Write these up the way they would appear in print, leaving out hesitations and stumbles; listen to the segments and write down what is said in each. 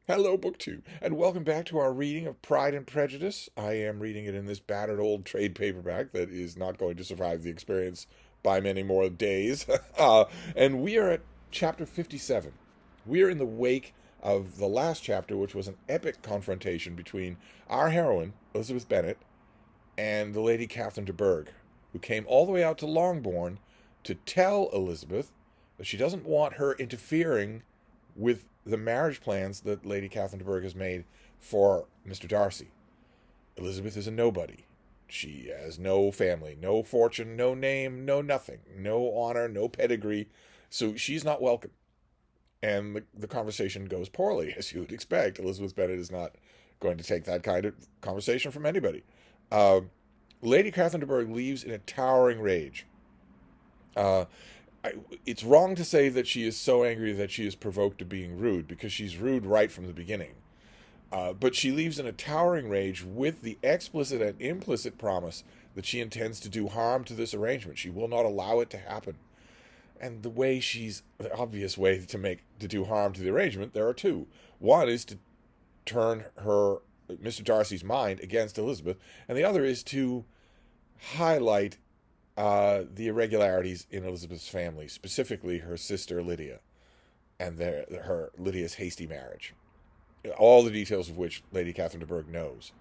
Hello, Book 2, and welcome back to our reading of Pride and Prejudice. I am reading it in this battered old trade paperback that is not going to survive the experience by many more days. And we are at chapter 57. We are in the wake of the last chapter, which was an epic confrontation between our heroine, Elizabeth Bennet, and the Lady Catherine de Bourgh, who came all the way out to Longbourn to tell Elizabeth that she doesn't want her interfering with the marriage plans that Lady Catherine de Bourgh has made for Mr. Darcy. Elizabeth is a nobody. She has no family, no fortune, no name, no nothing, no honor, no pedigree, so she's not welcome. And the conversation goes poorly, as you would expect. Elizabeth Bennet is not going to take that kind of conversation from anybody. Uh, Lady Catherine de Bourgh leaves in a towering rage. Uh, it's wrong to say that she is so angry that she is provoked to being rude, because she's rude right from the beginning. But she leaves in a towering rage with the explicit and implicit promise that she intends to do harm to this arrangement. She will not allow it to happen. And the obvious way to do harm to the arrangement, there are two. One is to turn Mr. Darcy's mind against Elizabeth, and the other is to highlight the irregularities in Elizabeth's family, specifically her sister Lydia, and her Lydia's hasty marriage, all the details of which Lady Catherine de Bourgh knows,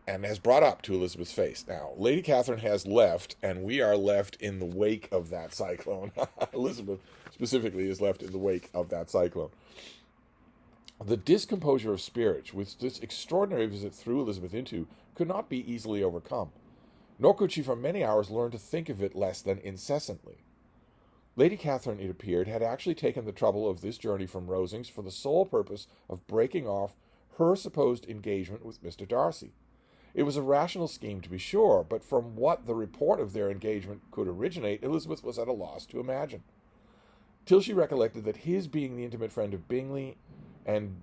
and has brought up to Elizabeth's face. Now, Lady Catherine has left, and we are left in the wake of that cyclone. Elizabeth, specifically, is left in the wake of that cyclone. The discomposure of spirit which this extraordinary visit threw Elizabeth into could not be easily overcome, nor could she for many hours learn to think of it less than incessantly. Lady Catherine, it appeared, had actually taken the trouble of this journey from Rosings for the sole purpose of breaking off her supposed engagement with Mr. Darcy. It was a rational scheme, to be sure, but from what the report of their engagement could originate, Elizabeth was at a loss to imagine, till she recollected that his being the intimate friend of Bingley and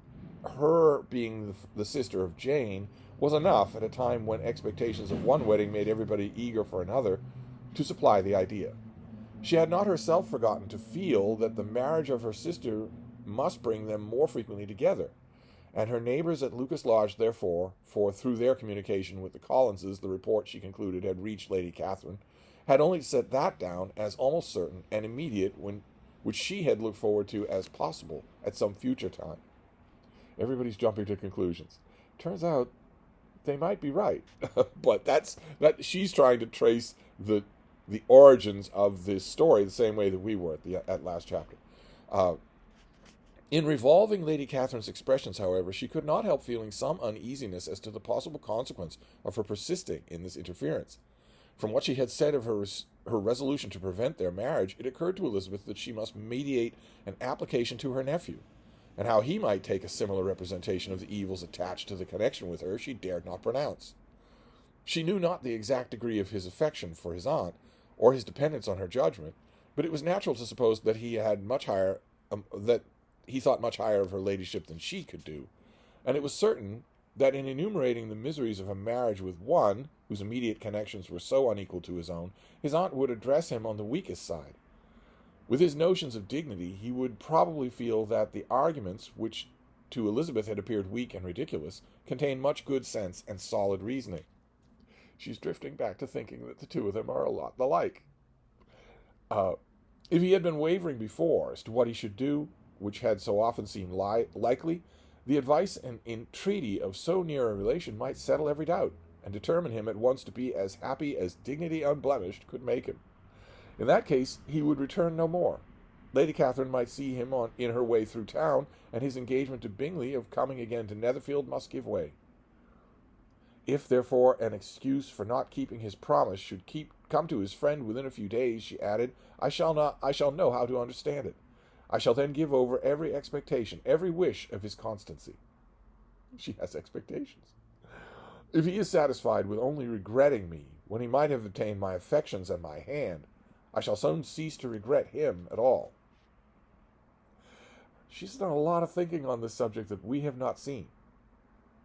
her being the sister of Jane was enough, at a time when expectations of one wedding made everybody eager for another, to supply the idea. She had not herself forgotten to feel that the marriage of her sister must bring them more frequently together, and her neighbours at Lucas Lodge, therefore, for through their communication with the Collinses the report, she concluded, had reached Lady Catherine, had only set that down as almost certain and immediate, which she had looked forward to as possible at some future time. Everybody's jumping to conclusions. Turns out they might be right, but that she's trying to trace the origins of this story the same way that we were at last chapter. In revolving Lady Catherine's expressions, however, she could not help feeling some uneasiness as to the possible consequence of her persisting in this interference. From what she had said of her resolution to prevent their marriage, it occurred to Elizabeth that she must mediate an application to her nephew, and how he might take a similar representation of the evils attached to the connection with her she dared not pronounce. She knew not the exact degree of his affection for his aunt, or his dependence on her judgment, but it was natural to suppose that he thought much higher of her ladyship than she could do, and it was certain that in enumerating the miseries of a marriage with one whose immediate connections were so unequal to his own, his aunt would address him on the weakest side. With his notions of dignity, he would probably feel that the arguments, which to Elizabeth had appeared weak and ridiculous, contained much good sense and solid reasoning. She's drifting back to thinking that the two of them are a lot alike. If he had been wavering before as to what he should do, which had so often seemed likely, the advice and entreaty of so near a relation might settle every doubt, and determine him at once to be as happy as dignity unblemished could make him. In that case, he would return no more. Lady Catherine might see him in her way through town, and his engagement to Bingley of coming again to Netherfield must give way. If, therefore, an excuse for not keeping his promise should come to his friend within a few days, she added, I shall know how to understand it. I shall then give over every expectation, every wish of his constancy. She has expectations. If he is satisfied with only regretting me, when he might have obtained my affections and my hand, I shall soon cease to regret him at all. She's done a lot of thinking on this subject that we have not seen,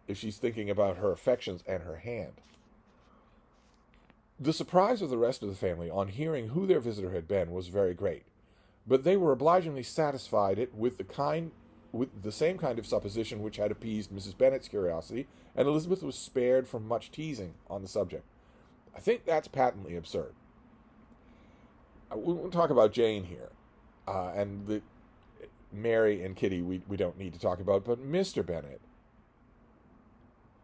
if she's thinking about her affections and her hand. The surprise of the rest of the family on hearing who their visitor had been was very great, but they were obligingly satisfied with the kind with the same kind of supposition which had appeased Mrs. Bennet's curiosity, and Elizabeth was spared from much teasing on the subject. I think that's patently absurd. We'll talk about Jane here, and the Mary and Kitty we don't need to talk about, but Mr. Bennet,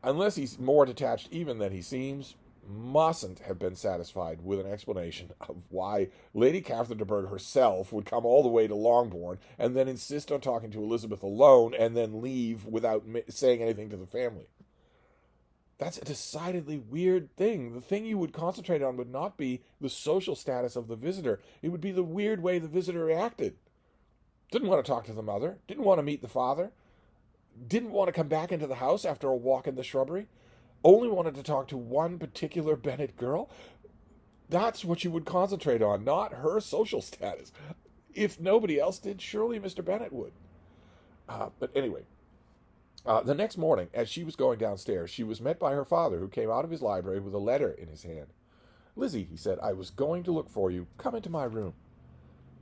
unless he's more detached even than he seems, mustn't have been satisfied with an explanation of why Lady Catherine de Bourgh herself would come all the way to Longbourn and then insist on talking to Elizabeth alone and then leave without saying anything to the family. That's a decidedly weird thing. The thing you would concentrate on would not be the social status of the visitor. It would be the weird way the visitor reacted. Didn't want to talk to the mother. Didn't want to meet the father. Didn't want to come back into the house after a walk in the shrubbery. Only wanted to talk to one particular Bennet girl. That's what you would concentrate on, not her social status. If nobody else did, surely Mr. Bennet would. But anyway, the next morning, as she was going downstairs, she was met by her father, who came out of his library with a letter in his hand. "Lizzie," he said, "I was going to look for you. Come into my room."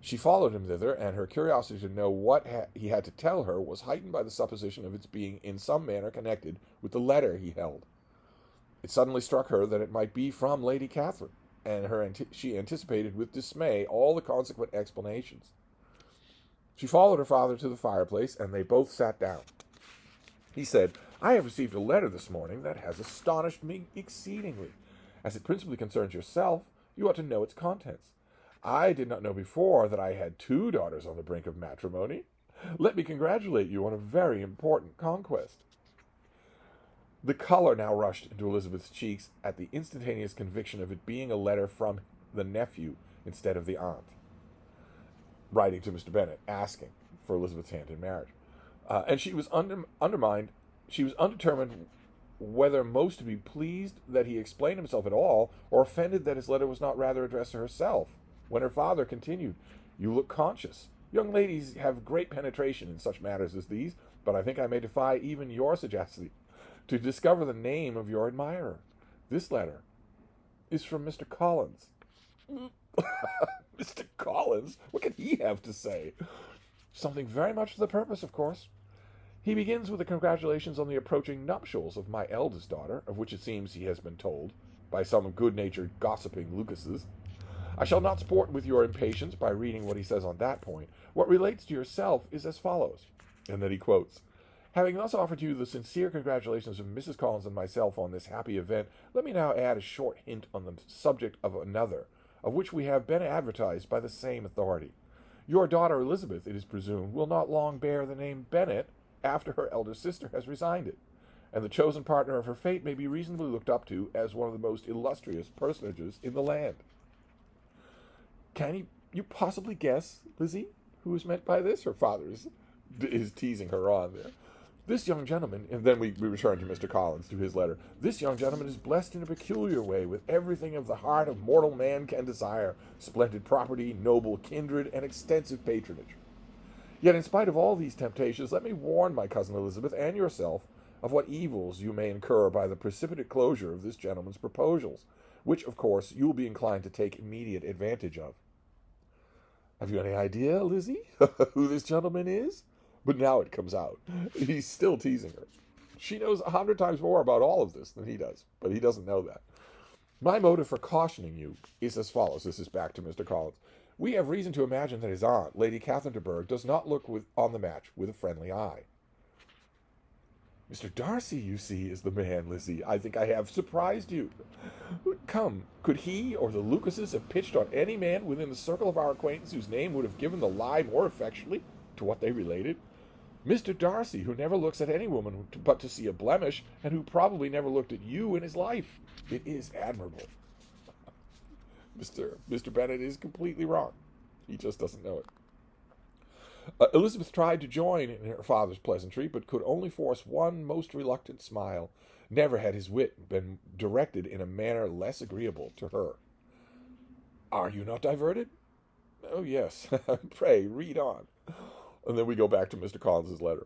She followed him thither, and her curiosity to know what he had to tell her was heightened by the supposition of its being in some manner connected with the letter he held. It suddenly struck her that it might be from Lady Catherine, and she anticipated with dismay all the consequent explanations. She followed her father to the fireplace, and they both sat down. He said, "I have received a letter this morning that has astonished me exceedingly. As it principally concerns yourself, you ought to know its contents. I did not know before that I had 2 daughters on the brink of matrimony. Let me congratulate you on a very important conquest." The color now rushed into Elizabeth's cheeks at the instantaneous conviction of it being a letter from the nephew instead of the aunt, writing to Mr. Bennet, asking for Elizabeth's hand in marriage. And she was undermined. She was undetermined whether most to be pleased that he explained himself at all, or offended that his letter was not rather addressed to herself, when her father continued, "You look conscious. Young ladies have great penetration in such matters as these, but I think I may defy even your sagacity to discover the name of your admirer. This letter is from Mr. Collins." Mr. Collins? What could he have to say? Something very much to the purpose, of course. He begins with the congratulations on the approaching nuptials of my eldest daughter, of which it seems he has been told, by some good-natured gossiping Lucases. I shall not sport with your impatience by reading what he says on that point. What relates to yourself is as follows, and then he quotes, "Having thus offered you the sincere congratulations of Mrs. Collins and myself on this happy event, let me now add a short hint on the subject of another, of which we have been advertised by the same authority. Your daughter Elizabeth, it is presumed, will not long bear the name Bennet after her elder sister has resigned it, and the chosen partner of her fate may be reasonably looked up to as one of the most illustrious personages in the land." Can you possibly guess, Lizzie, who is meant by this? Her father is teasing her on there. "This young gentleman," and then we return to Mr. Collins, to his letter. "This young gentleman is blessed in a peculiar way with everything of the heart of mortal man can desire, splendid property, noble kindred, and extensive patronage. Yet in spite of all these temptations, let me warn my cousin Elizabeth and yourself of what evils you may incur by the precipitate closure of this gentleman's proposals, which, of course, you will be inclined to take immediate advantage of." Have you any idea, Lizzie, who this gentleman is? But now it comes out. He's still teasing her. She knows 100 times more about all of this than he does, but he doesn't know that. "My motive for cautioning you is as follows." This is back to Mr. Collins. "We have reason to imagine that his aunt, Lady Catherine de Bourgh, does not look on the match with a friendly eye." Mr. Darcy, you see, is the man, Lizzie. I think I have surprised you. Come, could he or the Lucases have pitched on any man within the circle of our acquaintance whose name would have given the lie more effectually to what they related? Mr. Darcy, who never looks at any woman but to see a blemish, and who probably never looked at you in his life. It is admirable." Mr. Bennet is completely wrong. He just doesn't know it. Elizabeth tried to join in her father's pleasantry, but could only force one most reluctant smile. Never had his wit been directed in a manner less agreeable to her. "Are you not diverted?" "Oh, yes. Pray, read on." And then we go back to Mr. Collins's letter.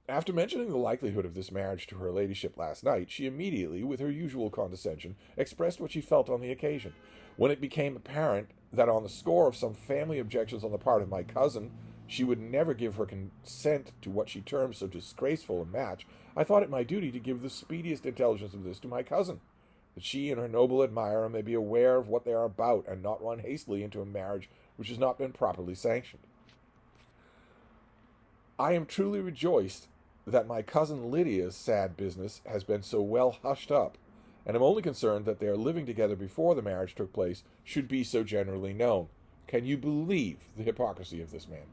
"After mentioning the likelihood of this marriage to her ladyship last night, she immediately, with her usual condescension, expressed what she felt on the occasion. When it became apparent that on the score of some family objections on the part of my cousin, she would never give her consent to what she termed so disgraceful a match, I thought it my duty to give the speediest intelligence of this to my cousin, that she and her noble admirer may be aware of what they are about, and not run hastily into a marriage which has not been properly sanctioned. I am truly rejoiced that my cousin Lydia's sad business has been so well hushed up, and am only concerned that their living together before the marriage took place should be so generally known. Can you believe the hypocrisy of this man?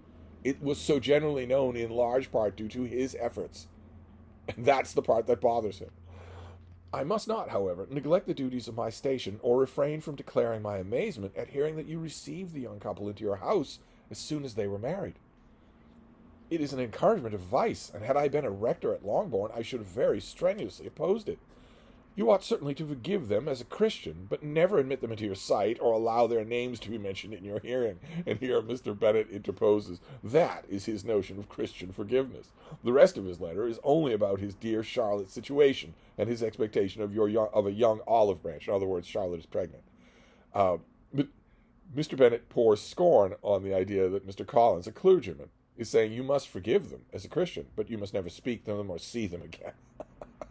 It was so generally known in large part due to his efforts. And that's the part that bothers him. I must not, however, neglect the duties of my station, or refrain from declaring my amazement at hearing that you received the young couple into your house as soon as they were married. It is an encouragement of vice, and had I been a rector at Longbourn, I should have very strenuously opposed it. You ought certainly to forgive them as a Christian, but never admit them into your sight, or allow their names to be mentioned in your hearing. And here Mr. Bennet interposes. That is his notion of Christian forgiveness. The rest of his letter is only about his dear Charlotte's situation, and his expectation of a young olive branch. In other words, Charlotte is pregnant. But Mr. Bennet pours scorn on the idea that Mr. Collins, a clergyman, is saying you must forgive them as a Christian, but you must never speak to them or see them again.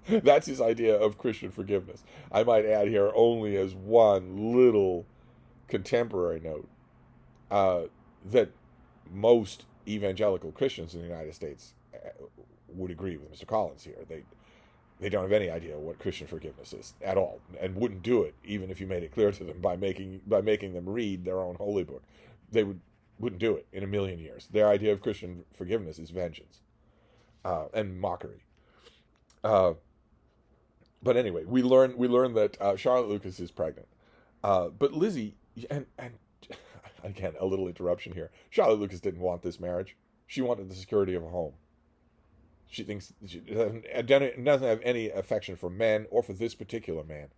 That's his idea of Christian forgiveness. I might add here only as one little contemporary note that most evangelical Christians in the United States would agree with Mr. Collins here. They don't have any idea what Christian forgiveness is at all, and wouldn't do it even if you made it clear to them by making them read their own holy book. They wouldn't do it in a million years. Their idea of Christian forgiveness is vengeance and mockery. But anyway, we learn that Charlotte Lucas is pregnant. But Lizzie, and again, a little interruption here. Charlotte Lucas didn't want this marriage. She wanted the security of a home. She thinks she doesn't have any affection for men or for this particular man.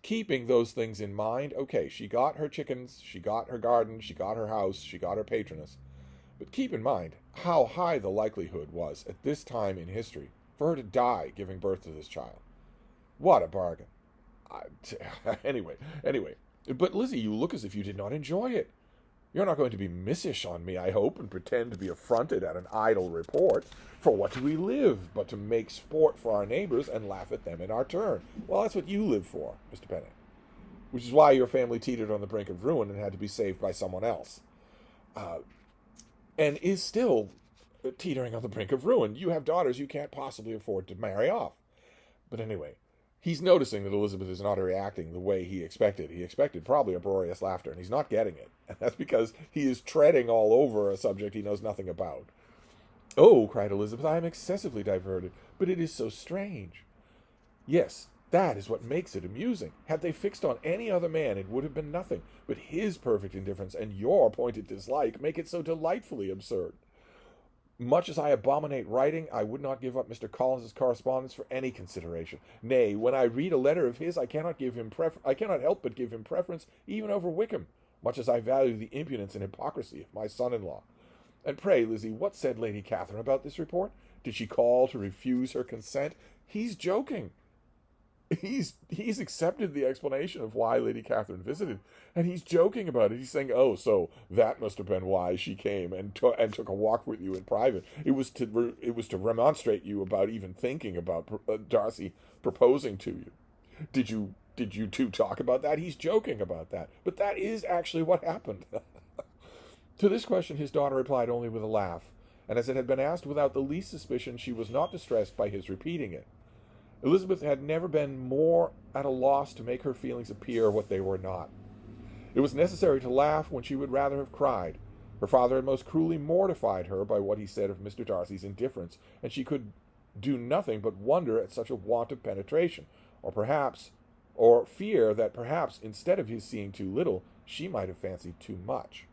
Keeping those things in mind, okay, she got her chickens, she got her garden, she got her house, she got her patroness. But keep in mind how high the likelihood was at this time in history for her to die giving birth to this child. What a bargain. Anyway. But Lizzie, you look as if you did not enjoy it. You're not going to be missish on me, I hope, and pretend to be affronted at an idle report. For what do we live but to make sport for our neighbors and laugh at them in our turn? Well, that's what you live for, Mr. Bennet. Which is why your family teetered on the brink of ruin and had to be saved by someone else. And is still teetering on the brink of ruin. You have daughters you can't possibly afford to marry off. But anyway, he's noticing that Elizabeth is not reacting the way he expected. He expected probably uproarious laughter, and he's not getting it. And that's because he is treading all over a subject he knows nothing about. Oh, cried Elizabeth, I am excessively diverted, but it is so strange. Yes, that is what makes it amusing. Had they fixed on any other man, it would have been nothing. But his perfect indifference and your pointed dislike make it so delightfully absurd. Much as I abominate writing, I would not give up Mr. Collins's correspondence for any consideration. Nay, when I read a letter of his, I cannot help but give him preference even over Wickham, much as I value the impudence and hypocrisy of my son-in-law. And pray, Lizzie, what said Lady Catherine about this report? Did she call to refuse her consent? He's joking. He's accepted the explanation of why Lady Catherine visited, and he's joking about it. He's saying, "Oh, so that must have been why she came and took a walk with you in private. It was to remonstrate you about even thinking about Darcy proposing to you. Did you two talk about that?" He's joking about that, but that is actually what happened. To this question, his daughter replied only with a laugh, and as it had been asked without the least suspicion, she was not distressed by his repeating it. Elizabeth had never been more at a loss to make her feelings appear what they were not. It was necessary to laugh when she would rather have cried. Her father had most cruelly mortified her by what he said of Mr. Darcy's indifference, and she could do nothing but wonder at such a want of penetration, or fear that perhaps, instead of his seeing too little, she might have fancied too much.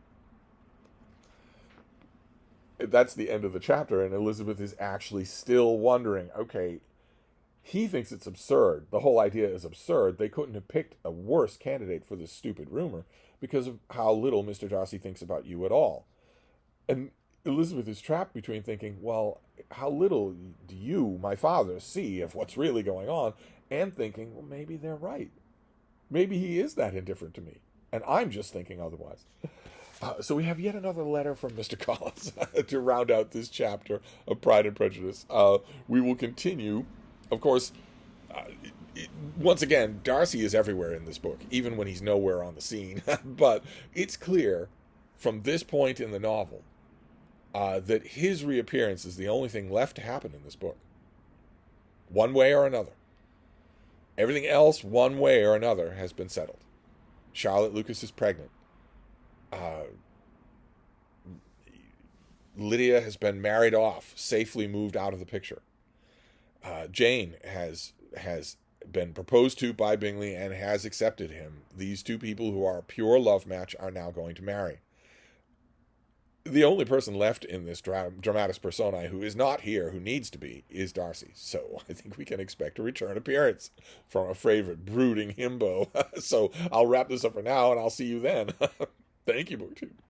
That's the end of the chapter, and Elizabeth is actually still wondering, okay, he thinks it's absurd. The whole idea is absurd. They couldn't have picked a worse candidate for this stupid rumor because of how little Mr. Darcy thinks about you at all. And Elizabeth is trapped between thinking, well, how little do you, my father, see of what's really going on, and thinking, well, maybe they're right. Maybe he is that indifferent to me, and I'm just thinking otherwise. So we have yet another letter from Mr. Collins to round out this chapter of Pride and Prejudice. We will continue, of course. Uh, Once again, Darcy is everywhere in this book, even when he's nowhere on the scene. But it's clear from this point in the novel that his reappearance is the only thing left to happen in this book, one way or another. Everything else, one way or another, has been settled. Charlotte Lucas is pregnant. Lydia has been married off, safely moved out of the picture. Jane has been proposed to by Bingley and has accepted him. These two people who are a pure love match are now going to marry. The only person left in this dramatis personae who is not here, who needs to be, is Darcy. So I think we can expect a return appearance from a favorite brooding himbo. So I'll wrap this up for now, and I'll see you then. Thank you, BookTube.